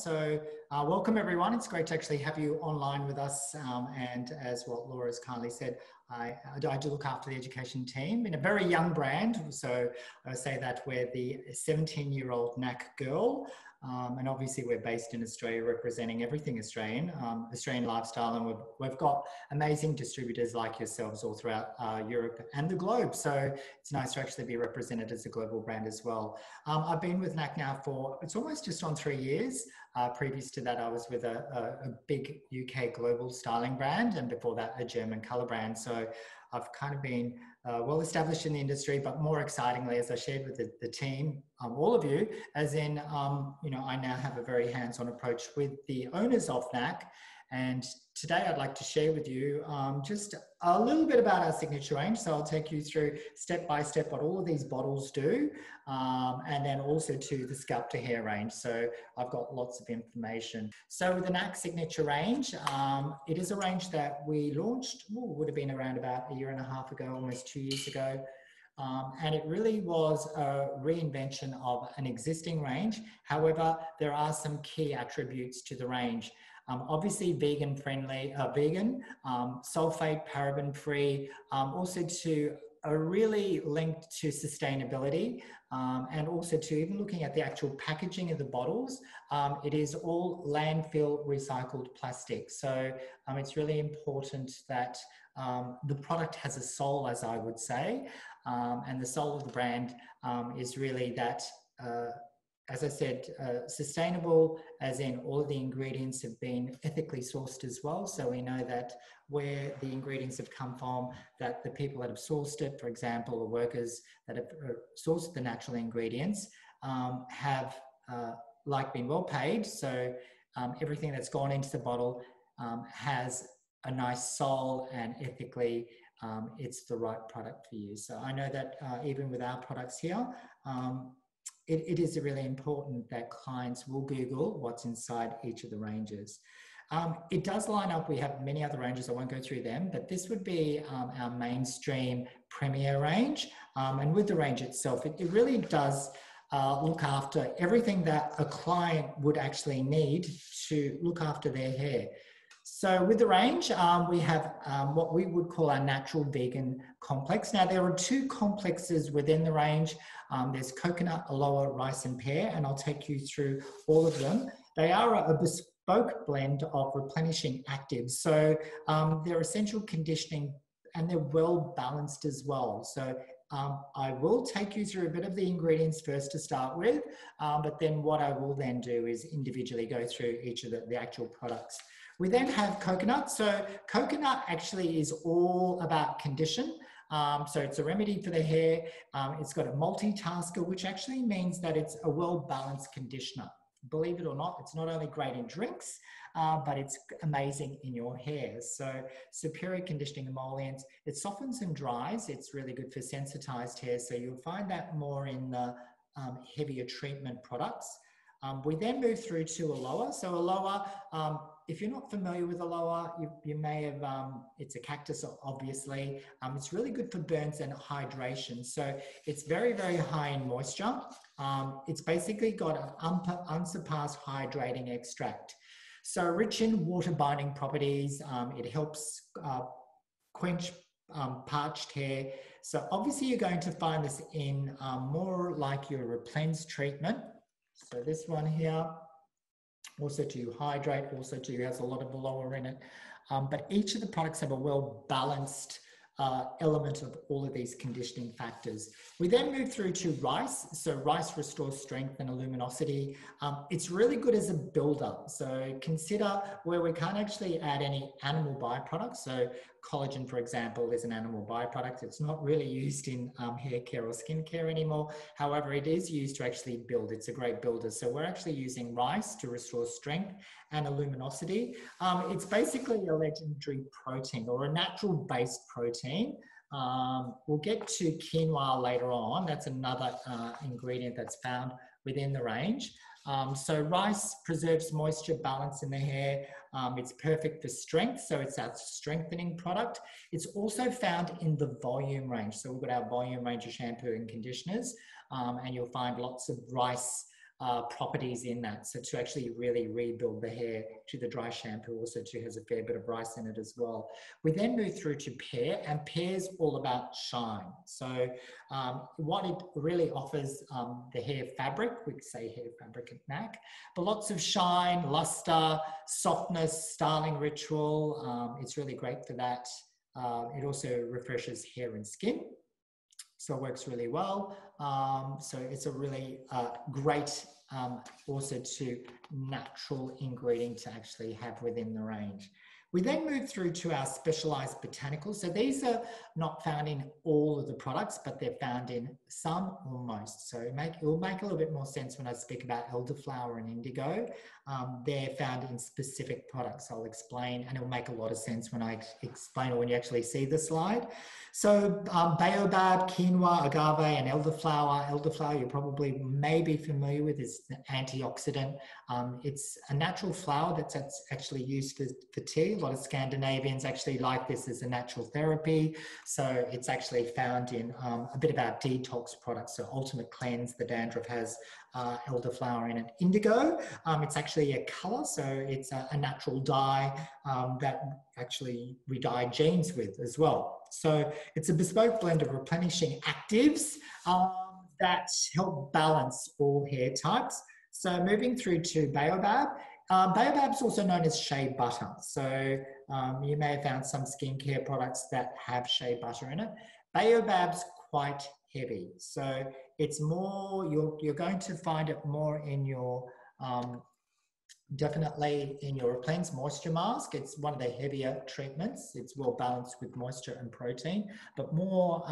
So welcome everyone. It's great to actually have you online with us. And as what Laura's kindly said, I do look after the education team in a very young brand. So I say that we're the 17-year-old NAC girl. And obviously we're based in Australia, representing everything Australian, Australian lifestyle. And we've got amazing distributors like yourselves all throughout Europe and the globe. So it's nice to actually be represented as a global brand as well. I've been with NAC now for, it's almost just on 3 years. Previous to that, I was with a big UK global styling brand, and before that, a German colour brand. So I've kind of been well established in the industry, but more excitingly, as I shared with the team, all of you, as in, I now have a very hands-on approach with the owners of NAC. And today I'd like to share with you just a little bit about our signature range. So I'll take you through step by step what all of these bottles do, and then also to the scalp to hair range. So I've got lots of information. So with the NAC signature range, it is a range that we launched, would have been around about 1.5 years ago, almost 2 years ago. And it really was a reinvention of an existing range. However, there are some key attributes to the range. Obviously vegan friendly, sulfate, paraben free, also to really linked to sustainability, and also to even looking at the actual packaging of the bottles, it is all landfill recycled plastic. So it's really important that the product has a soul, as I would say, and the soul of the brand is really that as I said, sustainable, as in all of the ingredients have been ethically sourced as well. So we know that where the ingredients have come from, that the people that have sourced it, for example, the workers that have sourced the natural ingredients have been well paid. So everything that's gone into the bottle has a nice soul, and ethically it's the right product for you. So I know that even with our products here, it is really important that clients will Google what's inside each of the ranges. It does line up, we have many other ranges, I won't go through them, but this would be our mainstream premier range. And with the range itself, it really does look after everything that a client would actually need to look after their hair. So with the range, we have what we would call our natural vegan complex. Now there are 2 complexes within the range. There's coconut, aloe, rice and pear, and I'll take you through all of them. They are a bespoke blend of replenishing actives. So they're essential conditioning, and they're well balanced as well. So I will take you through a bit of the ingredients first to start with, but then what I will then do is individually go through each of the actual products. We then have coconut. So coconut actually is all about condition. So it's a remedy for the hair. It's got a multitasker, which actually means that it's a well-balanced conditioner. Believe it or not, it's not only great in drinks, but it's amazing in your hair. So superior conditioning emollients, it softens and dries. It's really good for sensitized hair. So you'll find that more in the heavier treatment products. We then move through to aloe. So aloe, if you're not familiar with aloe, you may have, it's a cactus, obviously. It's really good for burns and hydration. So it's very, very high in moisture. It's basically got an unsurpassed hydrating extract. So rich in water binding properties. It helps quench parched hair. So obviously you're going to find this in more like your Replenish treatment. So this one here, also to hydrate, also to has a lot of aloe in it. But each of the products have a well-balanced element of all of these conditioning factors. We then move through to rice. So rice restores strength and luminosity. It's really good as a builder. So consider where we can't actually add any animal byproducts. So collagen, for example, is an animal byproduct. It's not really used in hair care or skin care anymore. However, it is used to actually build. It's a great builder. So we're actually using rice to restore strength and a luminosity. It's basically a legendary protein, or a natural based protein. We'll get to quinoa later on. That's another ingredient that's found within the range. So rice preserves moisture, balance in the hair. It's perfect for strength, so it's our strengthening product. It's also found in the volume range. So we've got our volume range of shampoo and conditioners, and you'll find lots of rice properties in that. So to actually really rebuild the hair. To the dry shampoo also too has a fair bit of rice in it as well. We then move through to Pear, and Pear's all about shine. So what it really offers, the hair fabric, we say hair fabric at MAC, but lots of shine, luster, softness, styling ritual. It's really great for that. It also refreshes hair and skin. So it works really well. So it's a really great also to natural ingredient to actually have within the range. We then move through to our specialized botanicals. So these are not found in all of the products, but they're found in some or most. So it will make a little bit more sense when I speak about elderflower and indigo. They're found in specific products. I'll explain, and it'll make a lot of sense when I explain or when you actually see the slide. So Baobab, Quinoa, agave, and elderflower. Elderflower you probably may be familiar with is an antioxidant. It's a natural flower that's actually used for tea. A lot of Scandinavians actually like this as a natural therapy. So it's actually found in a bit of our detox products. So Ultimate Cleanse, the Dandruff has elderflower in it. Indigo, it's actually a color, so it's a natural dye that actually we dye jeans with as well. So it's a bespoke blend of replenishing actives that help balance all hair types. So moving through to Baobab. Baobab is also known as shea butter. So you may have found some skincare products that have shea butter in it. Baobab's quite heavy. So it's more, you're going to find it more in your, definitely in your Replenish Moisture Mask. It's one of the heavier treatments. It's well balanced with moisture and protein, but more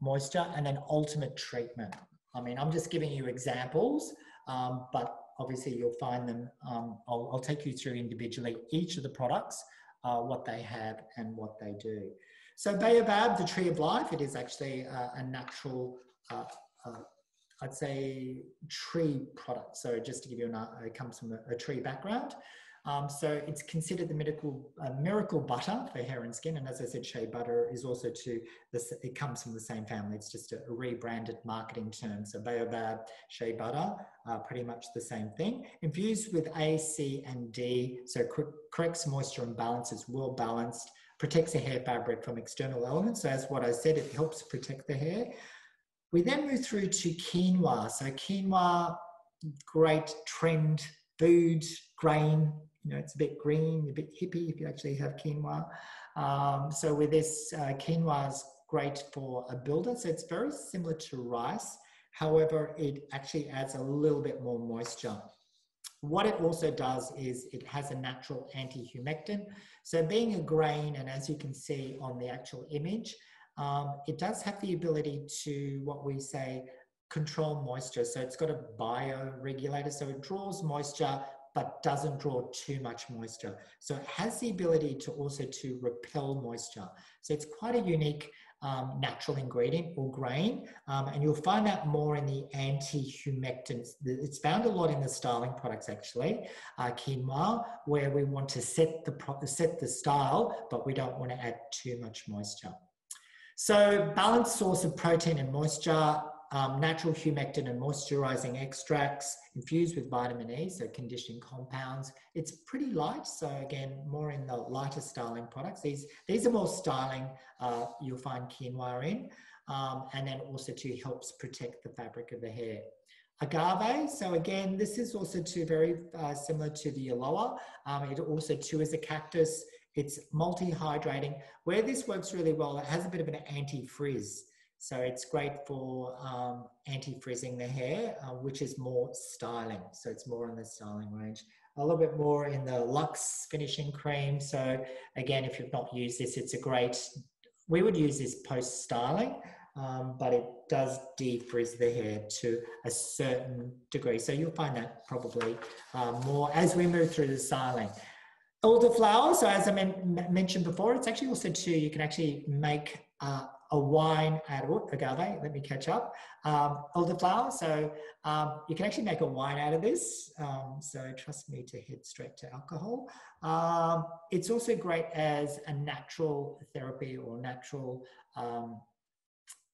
moisture, and then Ultimate Treatment. I mean, I'm just giving you examples, but obviously you'll find them. I'll take you through individually each of the products, what they have and what they do. So Baobab, the tree of life, it is actually a natural, I'd say, tree product. So just to give you it comes from a tree background. So it's considered the miracle butter for hair and skin. And as I said, shea butter is also it comes from the same family. It's just a rebranded marketing term. So Baobab, shea butter, pretty much the same thing. Infused with A, C, and D. So corrects moisture and balance, is well balanced, protects the hair fabric from external elements. So as what I said, it helps protect the hair. We then move through to quinoa. So quinoa, great trend, food, grain. You know, it's a bit green, a bit hippie if you actually have quinoa. So with this, quinoa is great for a builder. So it's very similar to rice. However, it actually adds a little bit more moisture. What it also does is it has a natural anti-humectant. So being a grain, and as you can see on the actual image, it does have the ability to, what we say, control moisture. So it's got a bioregulator, so it draws moisture but doesn't draw too much moisture. So it has the ability to also to repel moisture. So it's quite a unique natural ingredient or grain, and you'll find that more in the anti-humectants. It's found a lot in the styling products actually, quinoa, where we want to set the style, but we don't want to add too much moisture. So balanced source of protein and moisture, natural humectant and moisturizing extracts, infused with vitamin E, so conditioning compounds. It's pretty light, so again, more in the lighter styling products. These are more styling, you'll find quinoa in, and then also too helps protect the fabric of the hair. Agave, so again, this is also too very similar to the aloe. It also too is a cactus. It's multi-hydrating. Where this works really well, it has a bit of an anti-frizz. So it's great for anti-frizzing the hair, which is more styling. So it's more in the styling range. A little bit more in the Luxe finishing cream. So again, if you've not used this, it's a great, we would use this post-styling, but it does de-frizz the hair to a certain degree. So you'll find that probably more as we move through the styling. Elderflower, so as I mentioned before, it's actually also too, you can actually make a wine out of it, agave, let me catch up. Elderflower, so you can actually make a wine out of this. So trust me to head straight to alcohol. It's also great as a natural therapy or natural,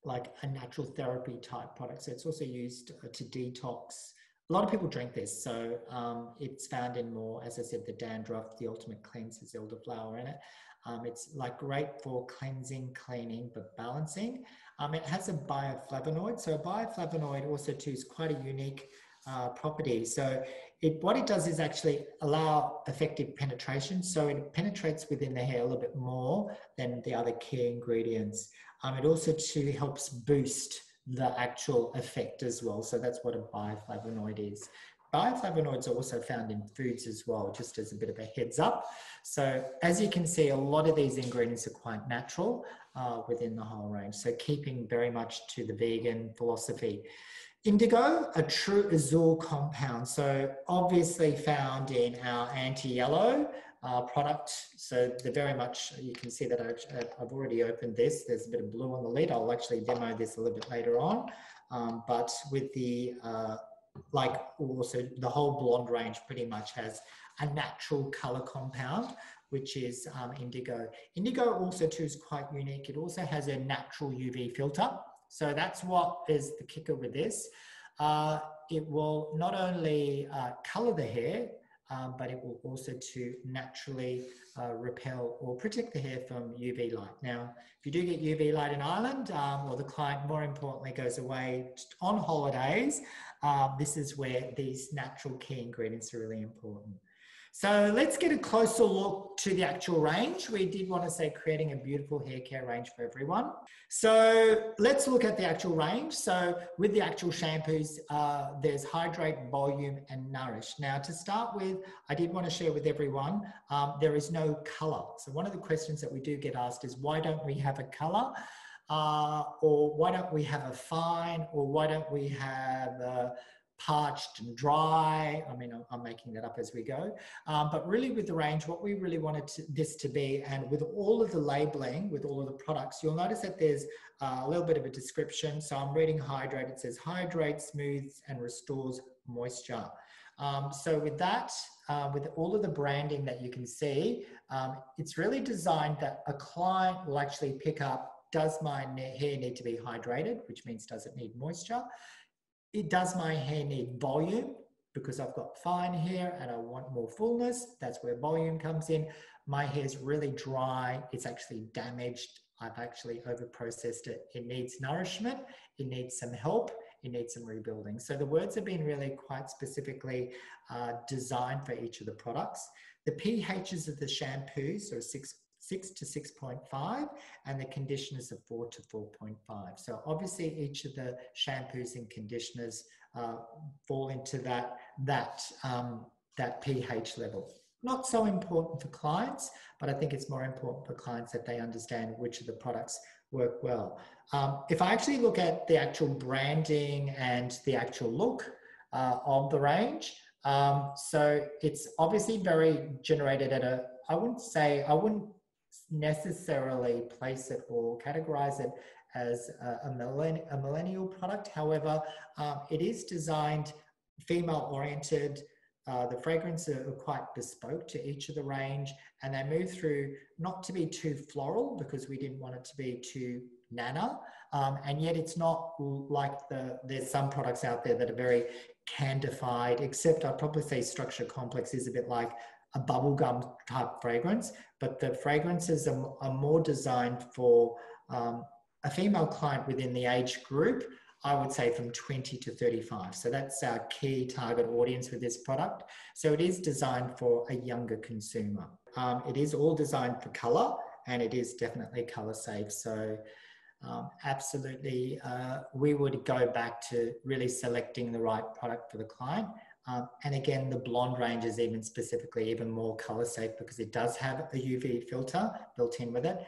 like a natural therapy type product. So it's also used to detox A lot of people drink this, so it's found in more, as I said, the Dandruff, the Ultimate Cleanse has elderflower in it. It's like great for cleansing, cleaning, but balancing. It has a bioflavonoid. So a bioflavonoid also too is quite a unique property. So what it does is actually allow effective penetration. So it penetrates within the hair a little bit more than the other key ingredients. It also too helps boost the actual effect as well. So that's what a bioflavonoid is. Bioflavonoids are also found in foods as well, just as a bit of a heads up. So as you can see, a lot of these ingredients are quite natural within the whole range. So keeping very much to the vegan philosophy. Indigo, a true azure compound. So obviously found in our anti-yellow product. So they're very much, you can see that I've already opened this. There's a bit of blue on the lid. I'll actually demo this a little bit later on. But with the, like also the whole blonde range pretty much has a natural color compound, which is indigo. Indigo also too is quite unique. It also has a natural UV filter. So that's what is the kicker with this. It will not only color the hair, but it will also to naturally repel or protect the hair from UV light. Now, if you do get UV light in Ireland, or the client more importantly goes away on holidays, this is where these natural key ingredients are really important. So let's get a closer look to the actual range. We did want to say creating a beautiful hair care range for everyone. So let's look at the actual range. So with the actual shampoos, there's Hydrate, Volume and Nourish. Now to start with, I did want to share with everyone, there is no color. So one of the questions that we do get asked is why don't we have a color? Or why don't we have a fine? Or why don't we have parched and dry? I mean, I'm making that up as we go. But really with the range, what we really wanted this to be, and with all of the labeling, with all of the products, you'll notice that there's a little bit of a description. So I'm reading Hydrate. It says Hydrate, smooths and restores moisture. So with that, with all of the branding that you can see, it's really designed that a client will actually pick up, does my hair need to be hydrated, which means does it need moisture? Does my hair need volume? Because I've got fine hair and I want more fullness. That's where volume comes in. My hair's really dry. It's actually damaged. I've actually over-processed it. It needs nourishment. It needs some help. It needs some rebuilding. So the words have been really quite specifically designed for each of the products. The pHs of the shampoos are 6 to 6.5 and the conditioners are 4 to 4.5. So obviously each of the shampoos and conditioners fall into that pH level. Not so important for clients, but I think it's more important for clients that they understand which of the products work well. If I actually look at the actual branding and the actual look of the range, so it's obviously very generated at a, I wouldn't necessarily place it or categorize it as a millennial product. However, it is designed female oriented. The fragrances are quite bespoke to each of the range, and they move through not to be too floral because we didn't want it to be too nana, and yet it's not like there's some products out there that are very candified, except I'd probably say Structure Complex is a bit like a bubblegum type fragrance, but the fragrances are more designed for a female client within the age group, I would say from 20 to 35. So that's our key target audience with this product. So it is designed for a younger consumer. It is all designed for color, and it is definitely color safe. So absolutely, we would go back to really selecting the right product for the client. And again, the blonde range is even specifically even more color safe because it does have a UV filter built in with it.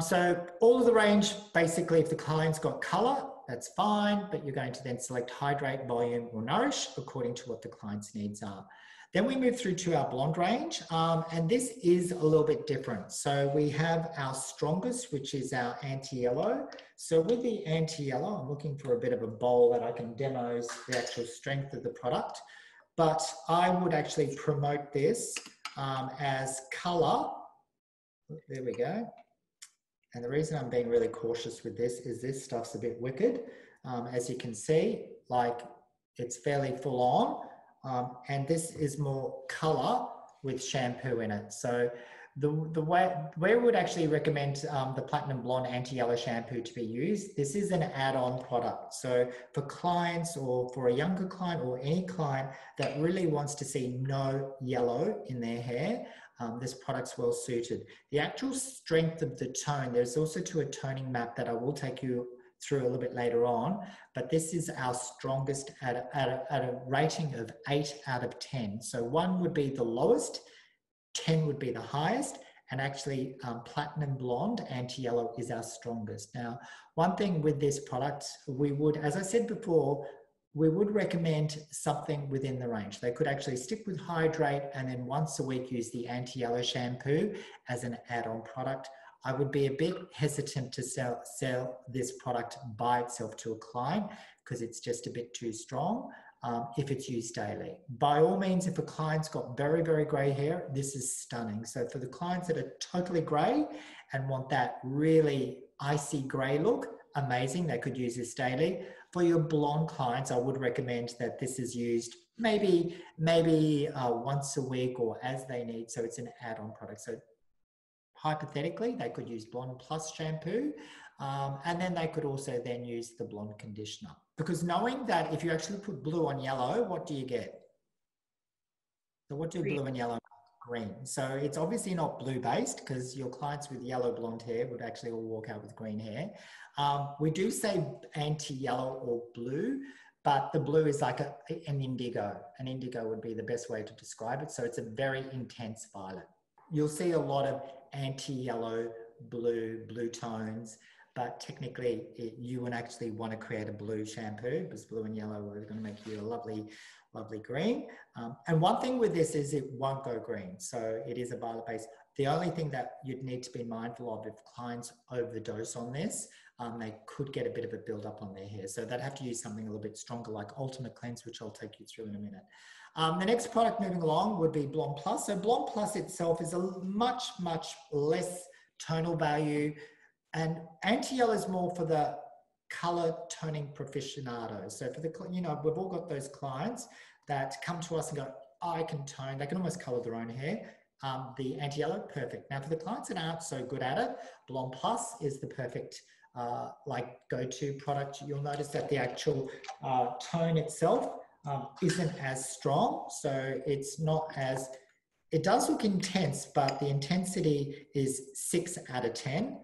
So all of the range, basically, if the client's got color, that's fine, but you're going to then select Hydrate, Volume or Nourish according to what the client's needs are. Then we move through to our blonde range, and this is a little bit different. So we have our strongest, which is our anti-yellow. So with the anti-yellow, I'm looking for a bit of a bowl that I can demo the actual strength of the product. But I would actually promote this as color. There we go. And the reason I'm being really cautious with this is this stuff's a bit wicked. As you can see, like it's fairly full on. And this is more color with shampoo in it. So the way we would actually recommend the Platinum Blonde Anti-Yellow Shampoo to be used, this is an add-on product. So for clients or for a younger client or any client that really wants to see no yellow in their hair, this product's well suited. The actual strength of the tone, there's also a toning map that I will take you through a little bit later on, but this is our strongest at a rating of 8 out of 10. So 1 would be the lowest, 10 would be the highest, and actually Platinum Blonde Anti-Yellow is our strongest. Now, one thing with this product, we would, as I said before, we would recommend something within the range. They could actually stick with Hydrate and then once a week use the Anti-Yellow Shampoo as an add-on product. I would be a bit hesitant to sell this product by itself to a client because it's just a bit too strong. If it's used daily. By all means, if a client's got very, very grey hair, this is stunning. So for the clients that are totally grey and want that really icy grey look, amazing, they could use this daily. For your blonde clients, I would recommend that this is used maybe once a week or as they need. So it's an add-on product. So hypothetically, they could use Blonde Plus shampoo, and then they could also then use the blonde conditioner. Because knowing that if you actually put blue on yellow, what do you get? So what do blue and yellow? Green. So it's obviously not blue based because your clients with yellow blonde hair would actually all walk out with green hair. We do say anti-yellow or blue, but the blue is like an indigo. An indigo would be the best way to describe it. So it's a very intense violet. You'll see a lot of anti-yellow, blue tones, but technically you would actually want to create a blue shampoo because blue and yellow are going to make you a lovely green. And one thing with this is it won't go green. So it is a violet base. The only thing that you'd need to be mindful of if clients overdose on this, they could get a bit of a build-up on their hair. So they'd have to use something a little bit stronger like Ultimate Cleanse, which I'll take you through in a minute. The next product moving along would be Blonde Plus. So Blonde Plus itself is a much less tonal value, and anti-yellow is more for the color toning aficionados. So for the, we've all got those clients that come to us and go, oh, I can tone, they can almost color their own hair. The anti-yellow, perfect. Now for the clients that aren't so good at it, Blonde Plus is the perfect go-to product. You'll notice that the actual tone itself isn't as strong. So it's not as, it does look intense, but the intensity is 6 out of 10.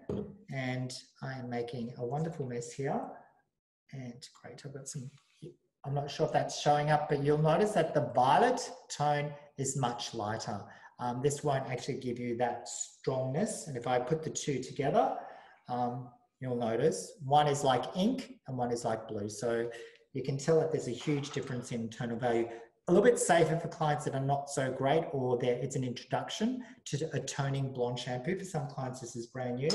And I am making a wonderful mess here. And great, I've got some, I'm not sure if that's showing up, but you'll notice that the violet tone is much lighter. This won't actually give you that strongness. And if I put the two together, you'll notice one is like ink and one is like blue. So you can tell that there's a huge difference in tonal value. A little bit safer for clients that are not so great, or it's an introduction to a toning blonde shampoo. For some clients, this is brand new.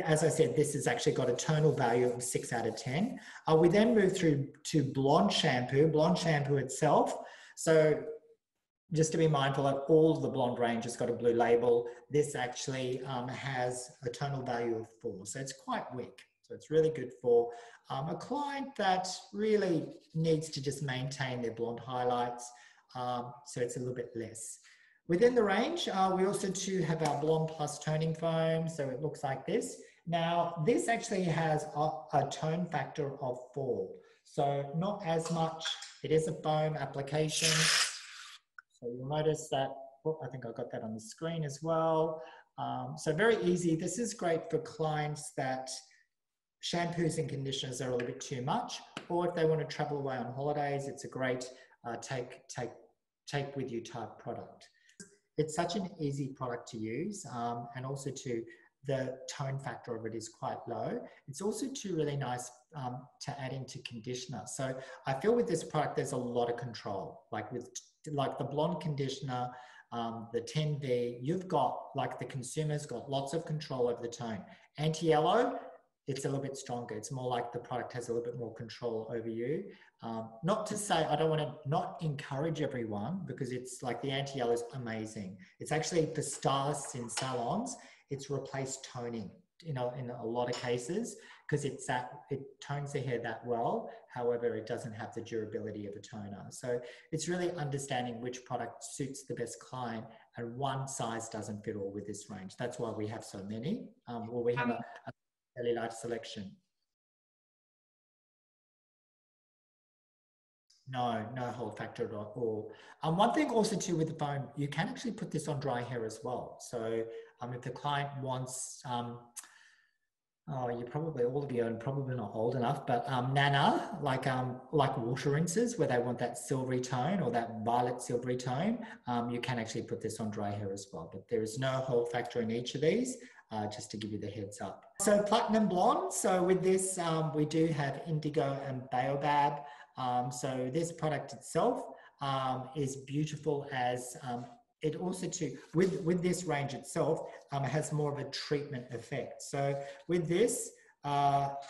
As I said, this has actually got a tonal value of 6 out of 10. We then move through to blonde shampoo itself. So just to be mindful that all of the blonde range has got a blue label. This actually has a tonal value of 4. So it's quite weak. So it's really good for a client that really needs to just maintain their blonde highlights. So it's a little bit less. Within the range, we also too have our Blonde Plus toning foam. So it looks like this. Now, this actually has a tone factor of 4. So not as much. It is a foam application. So you'll notice that, oh, I think I got that on the screen as well. So very easy. This is great for clients that shampoos and conditioners are a little bit too much, or if they want to travel away on holidays, it's a great take with you type product. It's such an easy product to use, and also the tone factor of it is quite low. It's also really nice to add into conditioner. So I feel with this product, there's a lot of control. Like the blonde conditioner, the 10V, you've got, like the consumer's got lots of control over the tone. Anti-yellow, it's a little bit stronger. It's more like the product has a little bit more control over you. Not to say, I don't want to not encourage everyone, because it's like the anti-yellow is amazing. It's actually for stylists in salons, it's replaced toning. in a lot of cases, because it tones the hair that well. However, it doesn't have the durability of a toner. So it's really understanding which product suits the best client, and one size doesn't fit all with this range. That's why we have so many, or we have a fairly large selection. No hold factor at all. One thing also too with the foam, you can actually put this on dry hair as well. So if the client wants, you probably, all of you are probably not old enough, but Nana, like water rinses where they want that silvery tone or that violet silvery tone, you can actually put this on dry hair as well. But there is no hold factor in each of these, just to give you the heads up. So platinum blonde. So with this, we do have indigo and baobab. So this product itself is beautiful as it also too, with this range itself, has more of a treatment effect. So with this,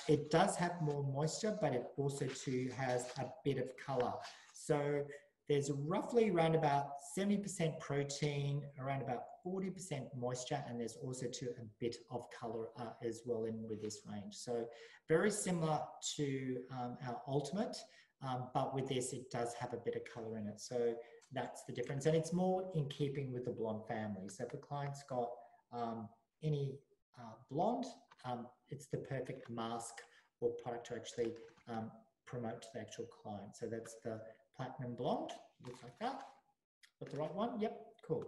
it does have more moisture, but it also too has a bit of color. So there's roughly around about 70% protein, around about 40% moisture, and there's also too a bit of color as well in with this range. So very similar to our Ultimate, but with this, it does have a bit of color in it. So that's the difference. And it's more in keeping with the blonde family. So if a client's got any blonde, it's the perfect mask or product to actually promote to the actual client. So that's the platinum blonde, looks like that. Got the right one? Yep, cool.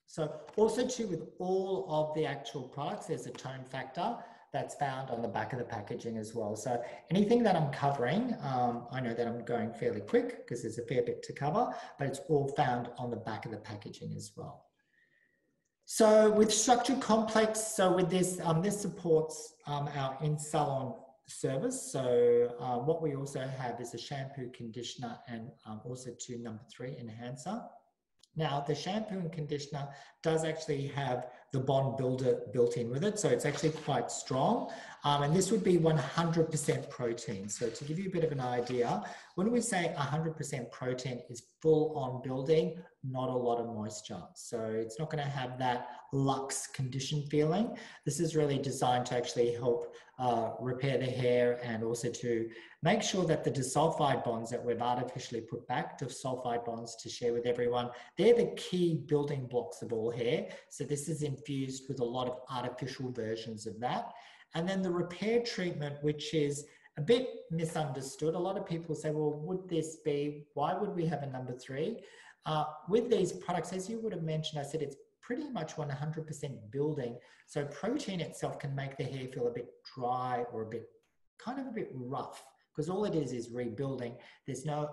So also too, with all of the actual products, there's a tone factor that's found on the back of the packaging as well. So anything that I'm covering, I know that I'm going fairly quick because there's a fair bit to cover, but it's all found on the back of the packaging as well. So with Structured Complex, so with this, this supports our in-salon service. So what we also have is a shampoo, conditioner, and also to number 3, enhancer. Now, the shampoo and conditioner does actually have the bond builder built in with it, so it's actually quite strong. And this would be 100% protein. So to give you a bit of an idea, when we say 100% protein is full on building, not a lot of moisture. So it's not going to have that luxe condition feeling. This is really designed to actually help repair the hair and also to make sure that the disulfide bonds that we've artificially put back, disulfide bonds to share with everyone, they're the key building blocks of all hair. So this is infused with a lot of artificial versions of that. And then the repair treatment, which is a bit misunderstood. A lot of people say, well, would this be, why would we have a number 3? With these products, as you would have mentioned, I said it's pretty much 100% building. So protein itself can make the hair feel a bit dry or a bit rough, because all it is rebuilding. There's no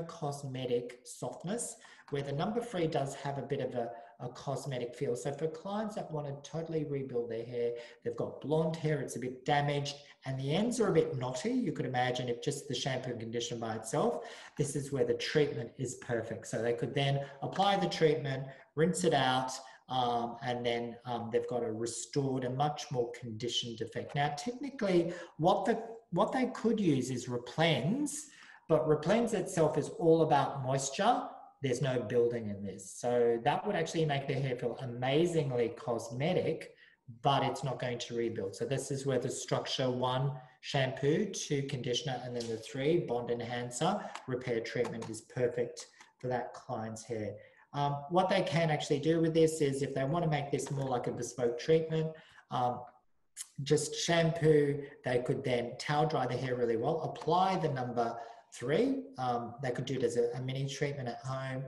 cosmetic softness, where the number 3 does have a bit of a cosmetic feel. So for clients that want to totally rebuild their hair, they've got blonde hair, it's a bit damaged, and the ends are a bit knotty. You could imagine if just the shampoo and conditioner by itself, this is where the treatment is perfect. So they could then apply the treatment, rinse it out, and then they've got a restored and much more conditioned effect. Now, technically, what they could use is Replenish, but Replenish itself is all about moisture. There's no building in this. So that would actually make the hair feel amazingly cosmetic, but it's not going to rebuild. So this is where the Structure 1 shampoo, 2 conditioner, and then the 3 bond enhancer repair treatment is perfect for that client's hair. What they can actually do with this is, if they want to make this more like a bespoke treatment, just shampoo, they could then towel dry the hair really well, apply the number 3. They could do it as a mini treatment at home,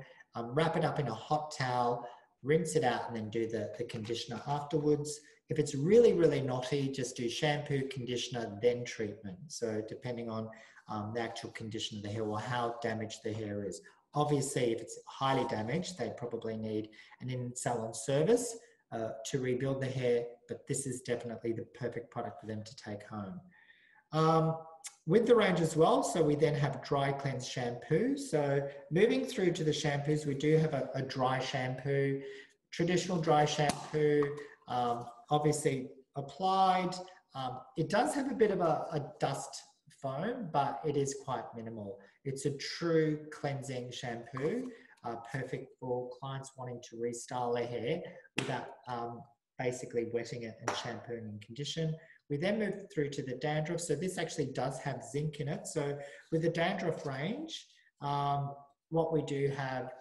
wrap it up in a hot towel, rinse it out, and then do the conditioner afterwards. If it's really, really knotty, just do shampoo, conditioner, then treatment. So depending on the actual condition of the hair or how damaged the hair is. Obviously, if it's highly damaged, they probably need an in-salon service to rebuild the hair, but this is definitely the perfect product for them to take home. With the range as well, so we then have dry cleanse shampoo. So moving through to the shampoos, we do have a dry shampoo, traditional dry shampoo, obviously applied. It does have a bit of a dust foam, but it is quite minimal. It's a true cleansing shampoo, perfect for clients wanting to restyle their hair without basically wetting it and shampooing and condition. We then move through to the dandruff. So this actually does have zinc in it. So with the dandruff range, what we do have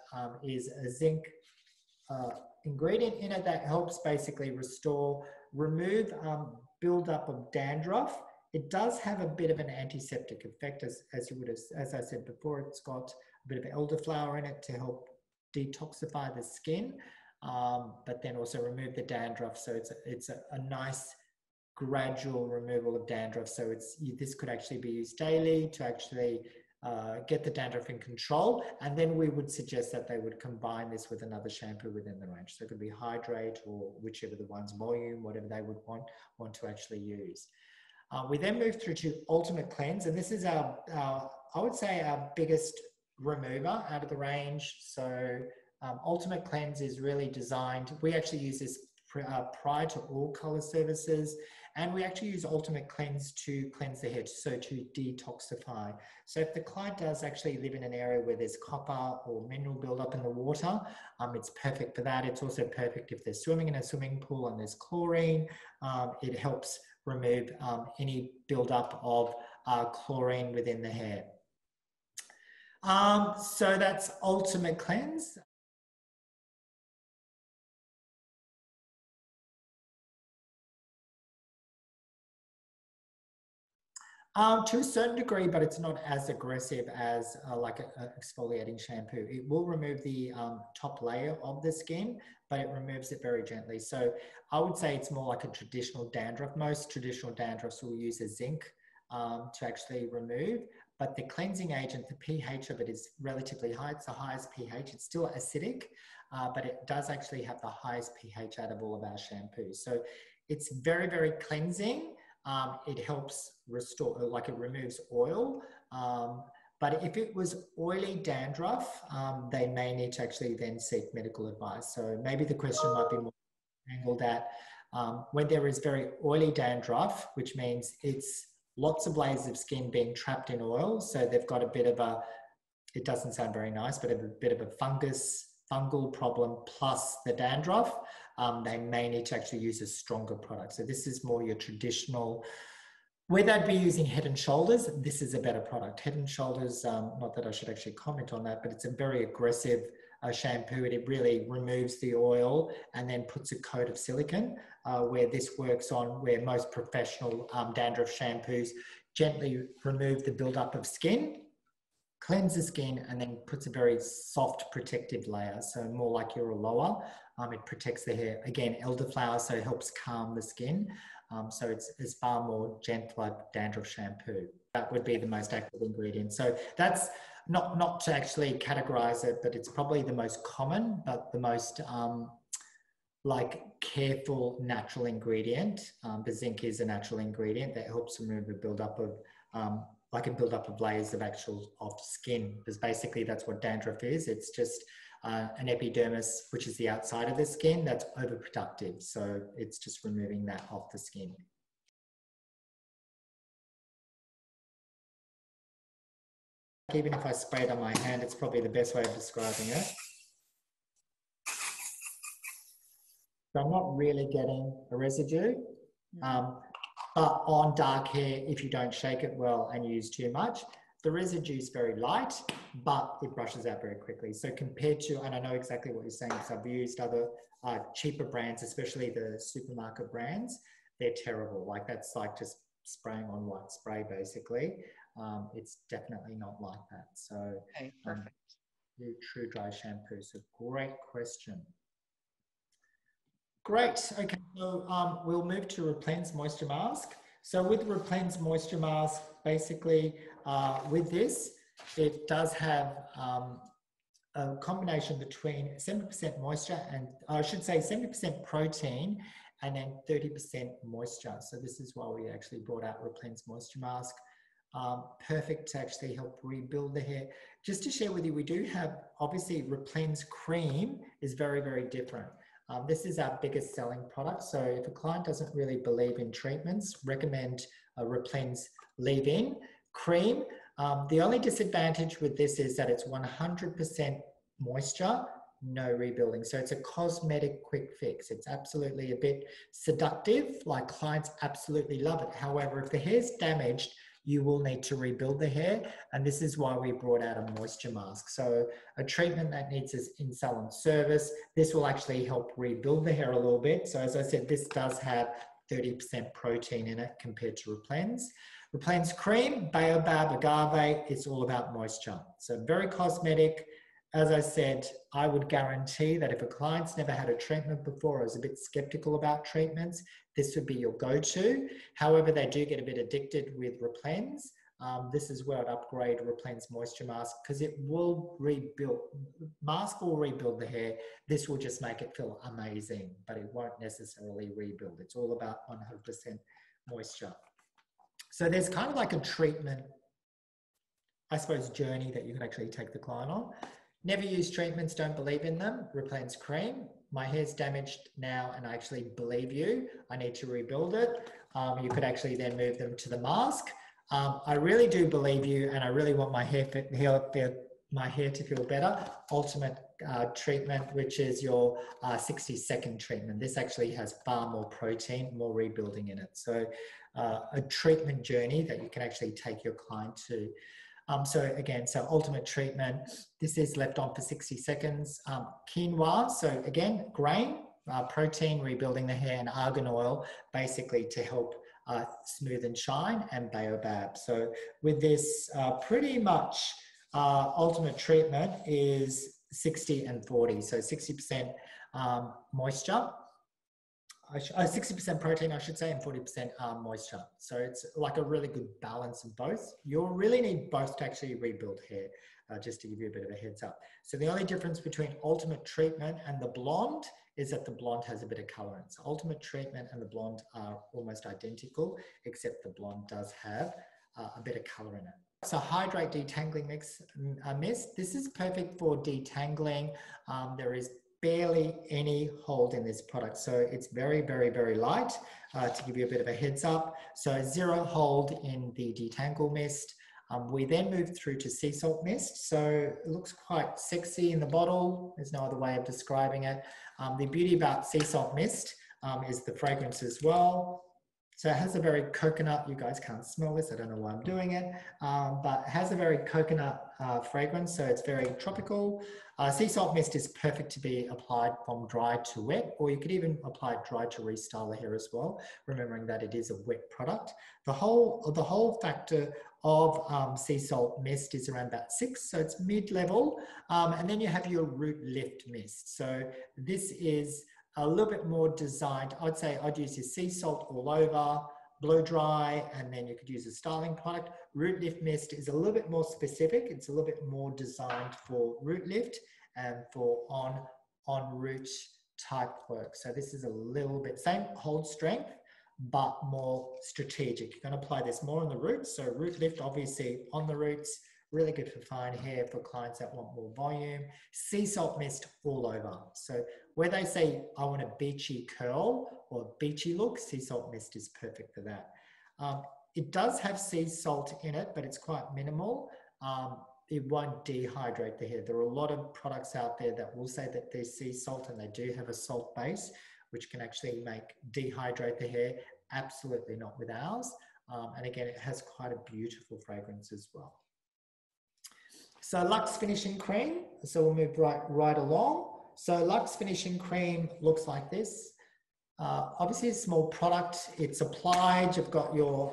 is a zinc ingredient in it that helps basically remove buildup of dandruff. It does have a bit of an antiseptic effect, as I said before. It's got a bit of elderflower in it to help detoxify the skin, but then also remove the dandruff. So it's a nice gradual removal of dandruff. So this could actually be used daily to actually get the dandruff in control. And then we would suggest that they would combine this with another shampoo within the range. So it could be Hydrate or whichever the one's Volume, whatever they would want to actually use. We then move through to Ultimate Cleanse, and this is our I would say our biggest remover out of the range. So Ultimate Cleanse is really designed, we actually use this prior to all color services, and we actually use Ultimate Cleanse to cleanse the hair, so to detoxify. So if the client does actually live in an area where there's copper or mineral buildup in the water, it's perfect for that. It's also perfect if they're swimming in a swimming pool and there's chlorine. It helps remove any buildup of chlorine within the hair. So that's Ultimate Cleanse. To a certain degree, but it's not as aggressive as like an exfoliating shampoo. It will remove the top layer of the skin, but it removes it very gently. So I would say it's more like a traditional dandruff. Most traditional dandruffs will use a zinc to actually remove, but the cleansing agent, the pH of it is relatively high. It's the highest pH. It's still acidic, but it does actually have the highest pH out of all of our shampoos. So it's very, very cleansing. It helps restore, like it removes oil. But if it was oily dandruff, they may need to actually then seek medical advice. So maybe the question might be more angled at when there is very oily dandruff, which means it's lots of layers of skin being trapped in oil. So they've got a bit of a, it doesn't sound very nice, but a bit of a fungal problem plus the dandruff. They may need to actually use a stronger product. So this is more your traditional, where they'd be using Head and Shoulders, this is a better product. Head and Shoulders, not that I should actually comment on that, but it's a very aggressive shampoo. It really removes the oil and then puts a coat of silicone, where this works on where most professional dandruff shampoos gently remove the buildup of skin, cleanse the skin, and then puts a very soft protective layer. So more like your lower. It protects the hair. Again, elderflower, so it helps calm the skin. So it's far more gentler dandruff shampoo. That would be the most active ingredient. So that's not to actually categorize it, but it's probably the most common, but the most like careful natural ingredient. The zinc is a natural ingredient that helps remove a buildup of like a buildup of layers of skin, because basically that's what dandruff is. It's just an epidermis, which is the outside of the skin, that's overproductive. So it's just removing that off the skin. Even if I spray it on my hand, it's probably the best way of describing it. So I'm not really getting a residue. But on dark hair, if you don't shake it well and use too much, the residue is very light, but it brushes out very quickly. So compared to, and I know exactly what you're saying, because I've used other cheaper brands, especially the supermarket brands, they're terrible. Like that's like just spraying on white spray, basically. It's definitely not like that. So okay, perfect. True dry shampoo. So great question. Great. Okay, so we'll move to Replenish Moisture Mask. So with Replenish Moisture Mask, basically with this, it does have a combination between 70% moisture and I should say 70% protein and then 30% moisture. So this is why we actually brought out Replenish Moisture Mask. Perfect to actually help rebuild the hair. Just to share with you, we do have, obviously Replenish Cream is very, very different. This is our biggest selling product. So if a client doesn't really believe in treatments, recommend Replenish Leave-In Cream. The only disadvantage with this is that it's 100% moisture no rebuilding. So it's a cosmetic quick fix. It's absolutely a bit seductive, like clients absolutely love it. However, if the hair's damaged, you will need to rebuild the hair. And this is why we brought out a moisture mask. So a treatment that needs its in-salon service, this will actually help rebuild the hair a little bit. So as I said, this does have 30% protein in it compared to Replenish. Replenish Cream, Baobab, Agave, it's all about moisture. So very cosmetic. As I said, I would guarantee that if a client's never had a treatment before or is a bit skeptical about treatments, this would be your go-to. However, they do get a bit addicted with Replenish. This is where I'd upgrade Replenish Moisture Mask because it will rebuild, mask will rebuild the hair. This will just make it feel amazing, but it won't necessarily rebuild. It's all about 100% moisture. So there's kind of like a treatment, I suppose, journey that you can actually take the client on. Never use treatments, don't believe in them. Replenish Cream. My hair's damaged now and I actually believe you. I need to rebuild it. You could actually then move them to the mask. I really do believe you and I really want my hair to feel better. Ultimate treatment, which is your 60-second treatment. This actually has far more protein, more rebuilding in it. So a treatment journey that you can actually take your client to. So again, so ultimate treatment, this is left on for 60 seconds. Quinoa, so again, grain, protein, rebuilding the hair, and argan oil, basically to help smooth and shine, and Baobab. So with this, pretty much ultimate treatment is 60 and 40. So 60% moisture, 60% protein, I should say, and 40% moisture. So it's like a really good balance of both. You'll really need both to actually rebuild hair, just to give you a bit of a heads up. So the only difference between ultimate treatment and the blonde is that the blonde has a bit of color. So ultimate treatment and the blonde are almost identical, except the blonde does have a bit of color in it. So hydrate detangling mist. This is perfect for detangling. There is barely any hold in this product. So it's very, very, very light, to give you a bit of a heads up. So 0 hold in the detangle mist. We then move through to sea salt mist. So it looks quite sexy in the bottle. There's no other way of describing it. The beauty about sea salt mist is the fragrance as well. So it has a very coconut, you guys can't smell this, I don't know why I'm doing it, but it has a very coconut fragrance, so it's very tropical. Sea salt mist is perfect to be applied from dry to wet, or you could even apply it dry to restyle the hair as well, remembering that it is a wet product. The whole factor of sea salt mist is around about 6, so it's mid-level, and then you have your root lift mist. So this is a little bit more designed. I'd say I'd use your sea salt all over, blow dry, and then you could use a styling product. Root lift mist is a little bit more specific. It's a little bit more designed for root lift and for on root type work. So this is a little bit, same hold strength, but more strategic. You're going to apply this more on the roots. So root lift, obviously on the roots, really good for fine hair for clients that want more volume. Sea salt mist all over. So where they say, I want a beachy curl or beachy look, sea salt mist is perfect for that. It does have sea salt in it, but it's quite minimal. It won't dehydrate the hair. There are a lot of products out there that will say that there's sea salt and they do have a salt base, which can actually dehydrate the hair. Absolutely not with ours. And again, it has quite a beautiful fragrance as well. So Luxe Finishing Cream, so we'll move right along. So Luxe Finishing Cream looks like this. Obviously a small product, it's applied, you've got your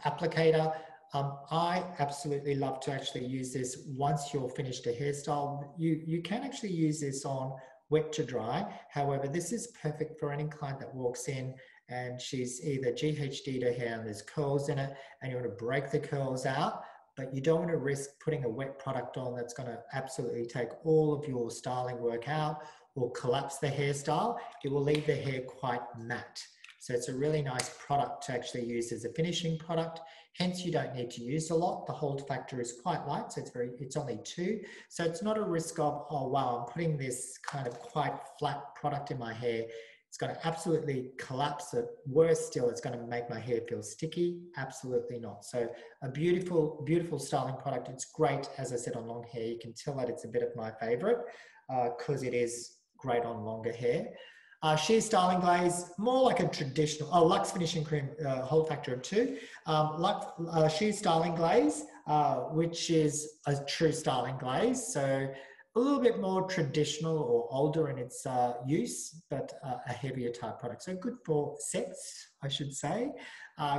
applicator. I absolutely love to actually use this once you're finished a hairstyle. You can actually use this on wet to dry. However, this is perfect for any client that walks in and she's either GHD'd her hair and there's curls in it and you want to break the curls out, but you don't want to risk putting a wet product on that's going to absolutely take all of your styling work out or collapse the hairstyle. It will leave the hair quite matte. So it's a really nice product to actually use as a finishing product. Hence, you don't need to use a lot. The hold factor is quite light, so it's only 2. So it's not a risk of, oh wow, I'm putting this kind of quite flat product in my hair. It's going to absolutely collapse it. Worse still, it's going to make my hair feel sticky. Absolutely not. So a beautiful, beautiful styling product. It's great, as I said, on long hair. You can tell that it's a bit of my favorite. because it is great on longer hair. Sheer Styling Glaze, more like a traditional, Luxe Finishing Cream, hold factor of 2. Sheer Styling Glaze, which is a true styling glaze. So a little bit more traditional or older in its use, but a heavier type product. So good for sets, I should say.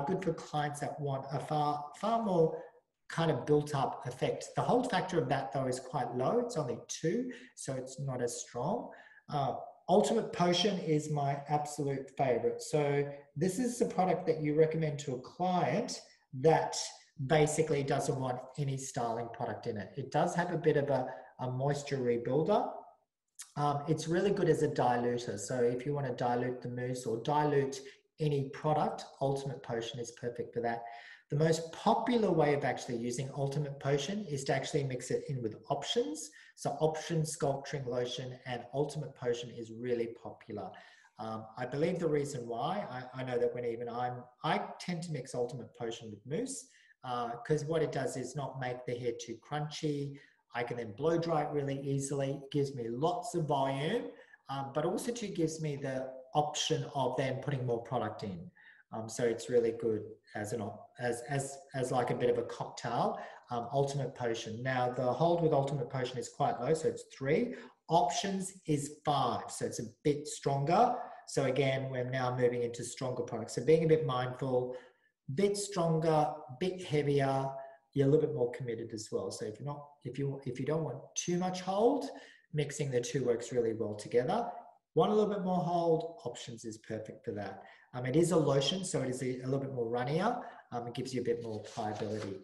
Good for clients that want a far more kind of built up effect. The hold factor of that though is quite low. It's only 2, so it's not as strong. Ultimate Potion is my absolute favorite. So this is a product that you recommend to a client that basically doesn't want any styling product in it. It does have a bit of a moisture rebuilder. It's really good as a diluter. So if you want to dilute the mousse or dilute any product, Ultimate Potion is perfect for that. The most popular way of actually using Ultimate Potion is to actually mix it in with Options. So Options Sculpturing Lotion and Ultimate Potion is really popular. I believe the reason why, I know that when even I tend to mix Ultimate Potion with mousse because what it does is not make the hair too crunchy. I can then blow dry it really easily. It gives me lots of volume, but also too gives me the option of then putting more product in. So it's really good as like a bit of a cocktail. Ultimate Potion. Now the hold with Ultimate Potion is quite low, so it's 3. Options is 5, so it's a bit stronger. So again, we're now moving into stronger products. So being a bit mindful, bit stronger, bit heavier, you're a little bit more committed as well. So if you don't want too much hold, mixing the 2 works really well together. Want a little bit more hold, Options is perfect for that. It is a lotion, so it is a little bit more runnier. It gives you a bit more pliability.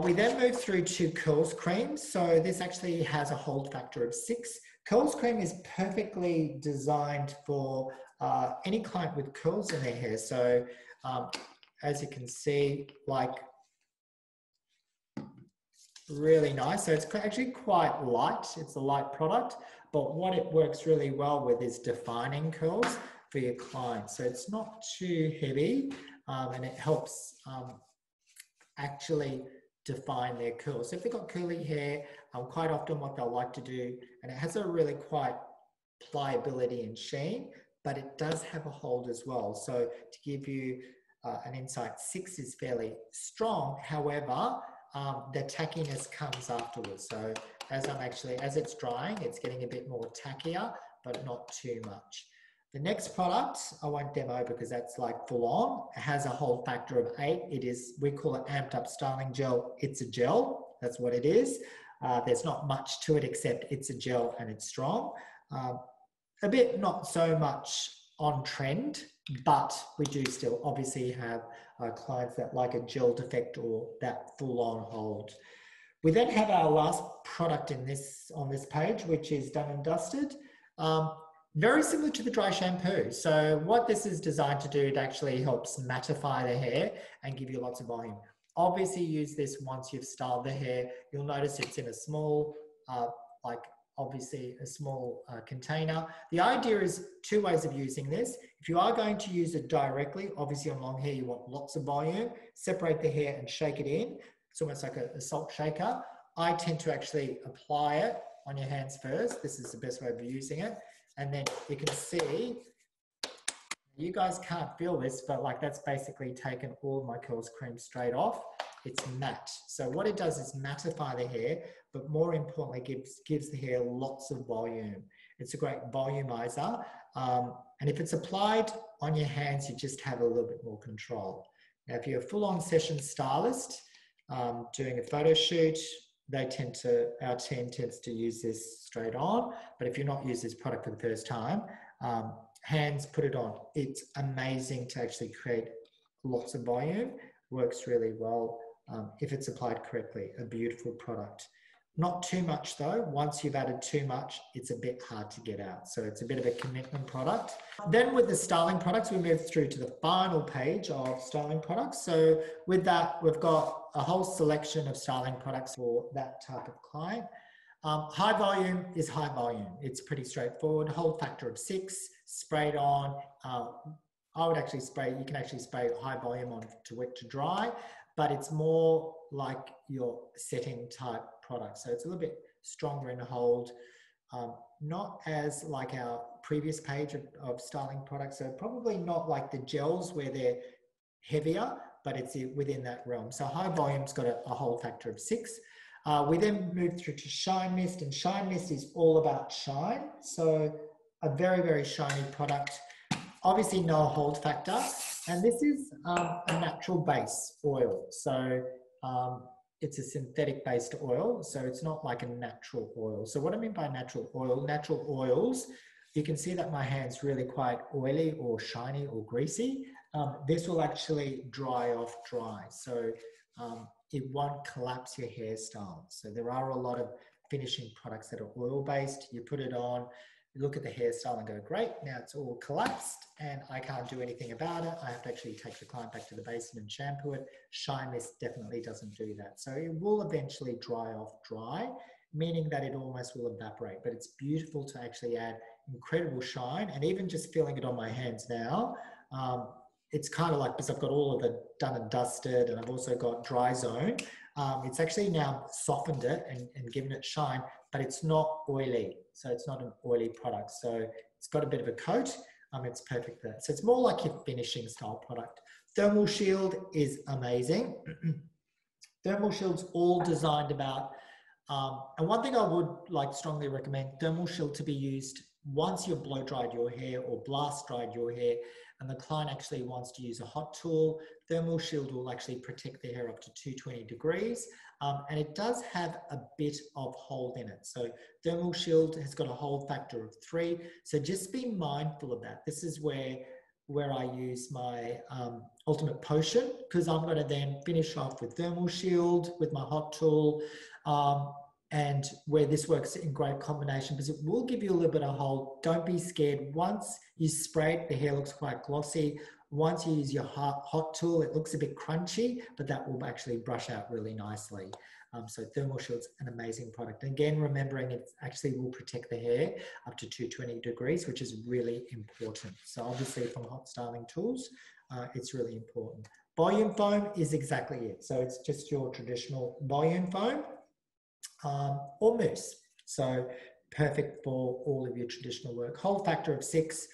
We then move through to Curls Cream. So this actually has a hold factor of 6. Curls Cream is perfectly designed for any client with curls in their hair. So as you can see, like really nice. So it's actually quite light. It's a light product, but what it works really well with is defining curls for your clients. So it's not too heavy and it helps actually define their curls. So if they've got curly hair, quite often what they'll like to do, and it has a really quite pliability and sheen, but it does have a hold as well. So to give you an insight, 6 is fairly strong. However, the tackiness comes afterwards. So as it's drying, it's getting a bit more tackier, but not too much. The next product, I won't demo because that's like full on. It has a hold factor of 8. We call it Amped Up Styling Gel. It's a gel, that's what it is. There's not much to it except it's a gel and it's strong. A bit not so much on trend, but we do still obviously have clients that like a gel defect or that full on hold. We then have our last product on this page, which is Done and Dusted. Very similar to the dry shampoo. So what this is designed to do, it actually helps mattify the hair and give you lots of volume. Obviously use this once you've styled the hair. You'll notice it's in a small, container. The idea is 2 ways of using this. If you are going to use it directly, obviously on long hair, you want lots of volume, separate the hair and shake it in. It's almost like a salt shaker. I tend to actually apply it on your hands first. This is the best way of using it. And then you can see, you guys can't feel this, but like that's basically taken all of my Curls Cream straight off. It's matte. So what it does is mattify the hair, but more importantly, gives the hair lots of volume. It's a great volumizer. And if it's applied on your hands, you just have a little bit more control. Now, if you're a full-on session stylist doing a photo shoot, our team tends to use this straight on. But if you're not using this product for the first time, hands, put it on. It's amazing to actually create lots of volume. Works really well if it's applied correctly. A beautiful product. Not too much though. Once you've added too much, it's a bit hard to get out. So it's a bit of a commitment product. Then with the styling products, we move through to the final page of styling products. So with that, we've got a whole selection of styling products for that type of client. High volume is high volume. It's pretty straightforward. Hold factor of 6, sprayed on. I would actually spray, you can actually spray high volume on to wet to dry, but it's more like your setting type product. So it's a little bit stronger in hold. Not as like our previous page of styling products, so probably not like the gels where they're heavier, but it's within that realm. So high volume's got a hold factor of 6. We then moved through to Shine Mist, and Shine Mist is all about shine. So a very, very shiny product. Obviously no hold factor. And this is a natural base oil. So it's a synthetic based oil. So it's not like a natural oil. So what I mean by natural oils, you can see that my hand's really quite oily or shiny or greasy. This will actually dry off dry. So it won't collapse your hairstyle. So there are a lot of finishing products that are oil-based. You put it on, you look at the hairstyle and go, great, now it's all collapsed and I can't do anything about it. I have to actually take the client back to the basin and shampoo it. Shine Mist definitely doesn't do that. So it will eventually dry off dry, meaning that it almost will evaporate. But it's beautiful to actually add incredible shine, and even just feeling it on my hands now, it's kind of like, because I've got all of the done and dusted and I've also got dry zone, it's actually now softened it and given it shine, but it's not oily. So it's not an oily product. So it's got a bit of a coat. It's perfect there. So it's more like your finishing style product. Thermal Shield is amazing. Thermal Shield's all designed about, and one thing I would like strongly recommend, Thermal Shield to be used once you've blow dried your hair or blast dried your hair and the client actually wants to use a hot tool. Thermal Shield will actually protect the hair up to 220 degrees. And it does have a bit of hold in it. So Thermal Shield has got a hold factor of 3. So just be mindful of that. This is where I use my Ultimate Potion, because I'm going to then finish off with Thermal Shield with my hot tool. And where this works in great combination, because it will give you a little bit of hold. Don't be scared. Once you spray it, the hair looks quite glossy. Once you use your hot tool, it looks a bit crunchy, but that will actually brush out really nicely. So Thermal Shield's an amazing product. And again, remembering it actually will protect the hair up to 220 degrees, which is really important. So obviously from hot styling tools, it's really important. Volume foam is exactly it. So it's just your traditional volume foam. Or mousse. So perfect for all of your traditional work. Hold factor of 6,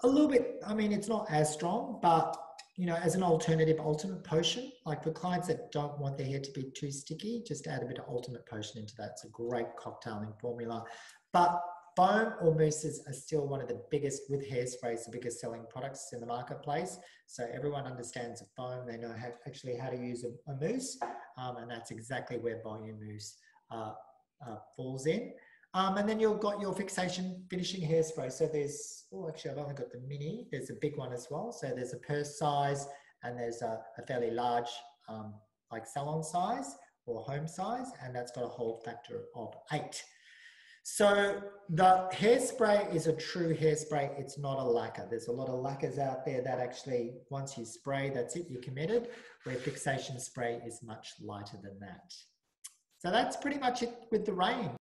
a little bit, I mean, it's not as strong, but you know, as an alternative, Ultimate Potion, like for clients that don't want their hair to be too sticky, just add a bit of Ultimate Potion into that. It's a great cocktailing formula. But foam or mousses are still one of the biggest, with hairsprays, the biggest selling products in the marketplace. So everyone understands a foam, they know actually how to use a mousse, and that's exactly where volume mousse falls in. And then you've got your fixation finishing hairspray. So there's, oh, actually I've only got the mini. There's a big one as well. So there's a purse size and there's a fairly large like salon size or home size, and that's got a hold factor of 8. So the hairspray is a true hairspray. It's not a lacquer. There's a lot of lacquers out there that actually, once you spray, that's it, you're committed, where fixation spray is much lighter than that. So that's pretty much it with the range.